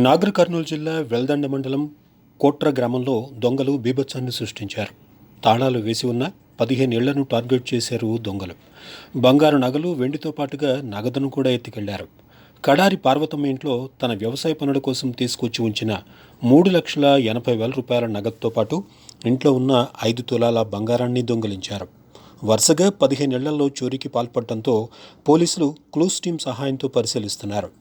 నాగర్ కర్నూలు జిల్లా వెల్దండ మండలం కోట్ర గ్రామంలో దొంగలు బీభత్సాన్ని సృష్టించారు. తాళాలు వేసి ఉన్న 15 ఇళ్లను టార్గెట్ చేశారు దొంగలు. బంగారు నగలు, వెండితో పాటుగా నగదును కూడా ఎత్తుకెళ్లారు. కడారి పార్వతమ్మ ఇంట్లో తన వ్యవసాయ పనుల కోసం తీసుకొచ్చి ఉంచిన 3,80,000 రూపాయల నగదుతో పాటు ఇంట్లో ఉన్న 5 తులాల బంగారాన్ని దొంగిలించారు. వరుసగా 15 ఇళ్లలో చోరీకి పాల్పడటంతో పోలీసులు క్లూస్ టీం సహాయంతో పరిశీలిస్తున్నారు.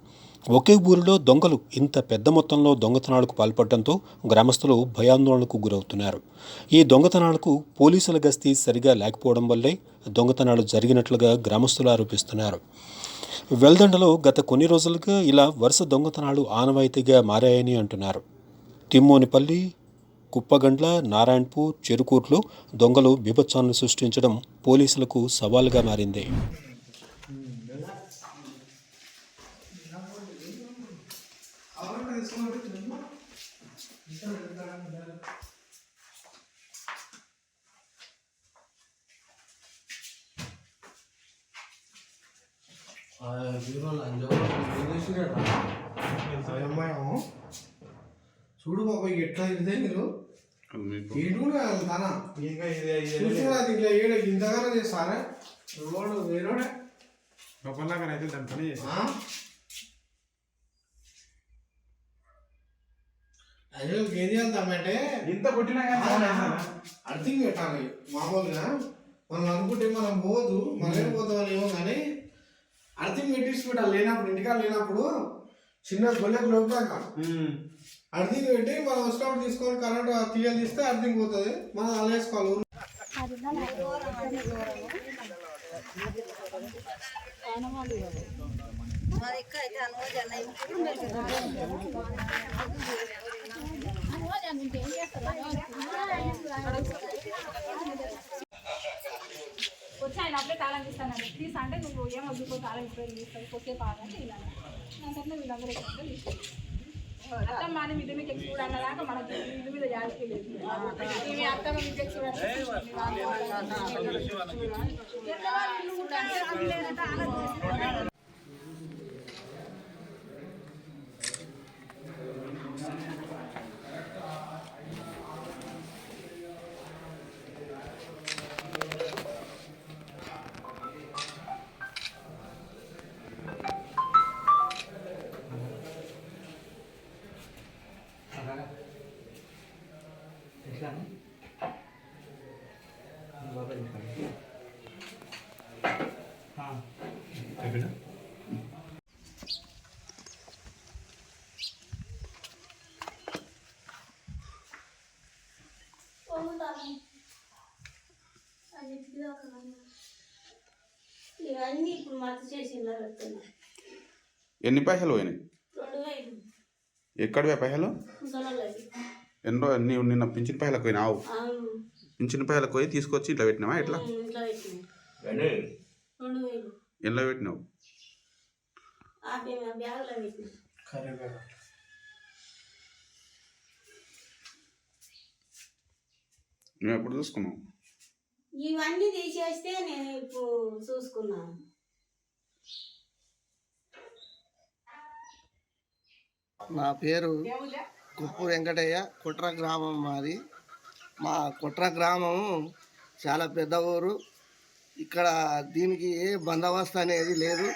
ఒకే ఊరిలో దొంగలు ఇంత పెద్ద మొత్తంలో దొంగతనాలకు పాల్పడటంతో గ్రామస్తులు భయాందోళనకు గురవుతున్నారు. ఈ దొంగతనాలకు పోలీసుల గస్తీ సరిగా లేకపోవడం వల్లే దొంగతనాలు జరిగినట్లుగా గ్రామస్తులు ఆరోపిస్తున్నారు. వెల్దండలో గత కొన్ని రోజులుగా ఇలా వరుస దొంగతనాలు ఆనవాయితీగా మారాయని అంటున్నారు. తిమ్మోనిపల్లి, కుప్పగండ్ల, నారాయణపూర్, చెరుకూరులో దొంగలు బీభత్సాన్ని సృష్టించడం పోలీసులకు సవాలుగా మారింది. చూడు బాబా ఎట్లా ఇదే మీరు ఏడుగా తన ఇట్లా ఏడు ఇంతగానో చేస్తారా రోడ్డు వేరోడే అయితే దాని పని అయ్యో ఏం చేద్దామంటే ఇంత కొట్టినా అర్థం పెట్టాలి. మామూలుగా మనం అనుకుంటే మనం పోదు మనం పోతామని ఏమో కానీ అర్థం పెట్టించి పెట్టాలి. లేనప్పుడు ఇంటికాడ లేనప్పుడు చిన్న గొల్లెకు లోపాక అర్థం పెట్టి మనం వచ్చినప్పుడు తీసుకొని కరెంట్ తీయాలి తీస్తే అర్థం పోతుంది. మనం అలా వేసుకోవాలి. వచ్చి ఆయన అప్పుడే తాళం ఇస్తానండి. ప్లీజ్ అంటే నువ్వు ఏం వద్దుకో తాళం ఇప్పుడు తీస్తావు కొద్దిగా కావాలంటే ఇలా నాకన్నా వీళ్ళందరూ అత్తమ్మ అని మీద మీకు ఎక్స్పూడ్ అన్నదాకా మనకి ఇల్లు మీద జాలికి లేదు. మీ అత్తమ్మ మీకు ఎక్స్పూడ్ ఇవన్నీ ఇప్పుడు మర్చి చేసినారు. ఎన్ని పైసలు పోయినాయి? 2,000. ఎక్కడివే పైసలు? ఎన్నో నీవు నిన్న పింఛన్ పైసలకు పోయినావు. పింఛన్ పైసలకు పోయి తీసుకొచ్చి ఇట్లా పెట్టినావా? ఎట్లా ఎట్లా పెట్టినావు? నువ్వు ఎప్పుడు చూసుకున్నావు? ఇవన్నీ తీసేస్తే నేను ఇప్పుడు చూసుకున్నాను. నా పేరు కుప్పు వెంకటయ్య. కుట్ర గ్రామం మాది. మా కుట్ర గ్రామం చాలా పెద్ద ఊరు. ఇక్కడ దీనికి ఏ బందోబస్తు అనేది లేదు.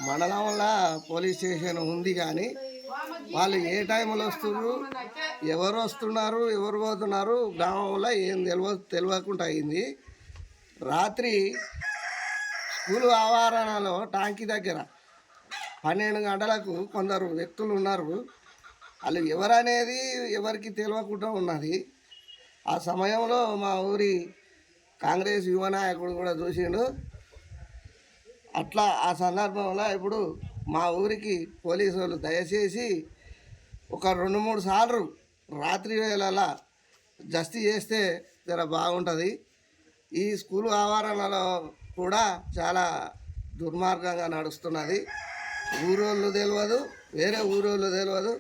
మండలంలో పోలీస్ స్టేషన్ ఉంది కానీ వాళ్ళు ఏ టైంలో వస్తున్నారు, ఎవరు వస్తున్నారు, ఎవరు పోతున్నారు గ్రామంలో ఏం తెలియకుండా అయింది. రాత్రి స్కూలు ఆవరణలో టాంకీ దగ్గర 12 గంటలకు కొందరు వ్యక్తులు ఉన్నారు. వాళ్ళు ఎవరనేది ఎవరికి తెలియకుండా ఉన్నది. ఆ సమయంలో మా ఊరి కాంగ్రెస్ యువ నాయకుడు కూడా చూసిండు. అట్లా ఆ సందర్భంలో ఇప్పుడు మా ఊరికి పోలీసు వాళ్ళు దయచేసి ఒక 2-3 సార్లు రాత్రి వేళలా జస్తి చేస్తే జర బాగుంటుంది. ఈ స్కూలు ఆవరణలో కూడా చాలా దుర్మార్గంగా నడుస్తున్నది. ఊరోళ్ళు తెలియదు, వేరే ఊరోళ్ళు తెలియదు.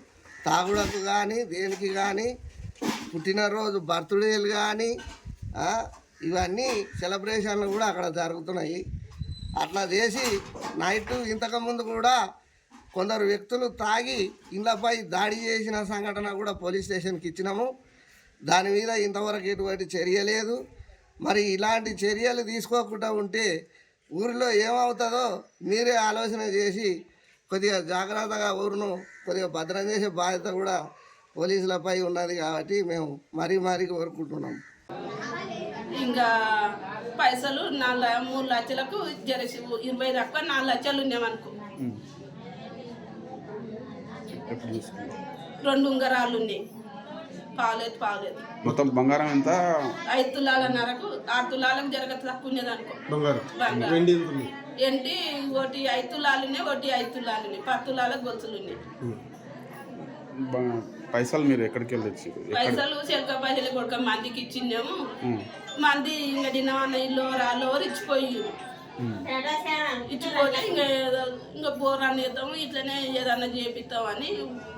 తాగుడకు కానీ దేనికి కానీ పుట్టినరోజు బర్త్డేలు కానీ ఇవన్నీ సెలబ్రేషన్లు కూడా అక్కడ జరుగుతున్నాయి. అట్లా చేసి నైట్ ఇంతకుముందు కూడా కొందరు వ్యక్తులు తాగి ఇళ్లపై దాడి చేసిన సంఘటన కూడా పోలీస్ స్టేషన్కి ఇచ్చినాము. దాని మీద ఇంతవరకు ఎటువంటి చర్య లేదు. మరి ఇలాంటి చర్యలు తీసుకోకుండా ఉంటే ఊరిలో ఏమవుతుందో మీరే ఆలోచన చేసి కొద్దిగా జాగ్రత్తగా ఊరును కొద్దిగా భద్రం చేసే బాధ్యత కూడా పోలీసులపై ఉన్నది. కాబట్టి మేము మరీ కోరుకుంటున్నాం. ఇంకా పైసలు 3 లక్షలకు జరసి 20 తక్కువ 4 లక్షలు ఉన్నామనుకో. 2 ఉంగరాలు ఉన్నాయి, పావులేదు. మొత్తం బంగారం ఎంత? 5 తులాలన్నరకు 6 తులాలకు జరగ తక్కువ ఉన్నది అనుకో. బంగారం ఏంటి ఒకటి 5 తులాలు ఉన్నాయి, ఒకటి 5 తులాలు ఉన్నాయి, 10 తులాలకు గొలుసులు ఉన్నాయి. పైసలు మీరు ఎక్కడికి వెళ్ళి తెచ్చారు? పైసలు చెలక పైసలు కొడుక మందికి ఇచ్చిందేమో. మంది ఇంకా తినమన్న ఇల్లు రాళ్ళు ఇచ్చిపోయి ఇచ్చిపోతే ఇంకా బోర్ అనేద్దాము, ఇట్లనే ఏదన్నా చేపిస్తామని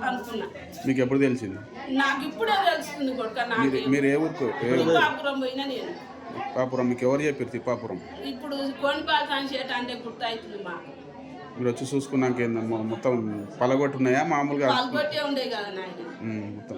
అనుకున్నా. మీకు ఎప్పుడు తెలిసింది? నాకు ఇప్పుడే తెలుస్తుంది కొడుక. నాకు మీరు ఏ ఊరుకు? తిప్పాపురం పోయినా నేను. తిప్పాపురం మీకు ఎవరు చెప్పారు? తిప్పాపురం ఇప్పుడు కోనిపాలు కాన్సేట అంటే గుర్తవుతుంది మాకు. మీరు వచ్చి చూసుకున్నాక ఏందమ్మా మొత్తం పలగొట్టున్నాయా మామూలుగా? పాల్గొట్టే ఉండే కదా నాయన. మొత్తం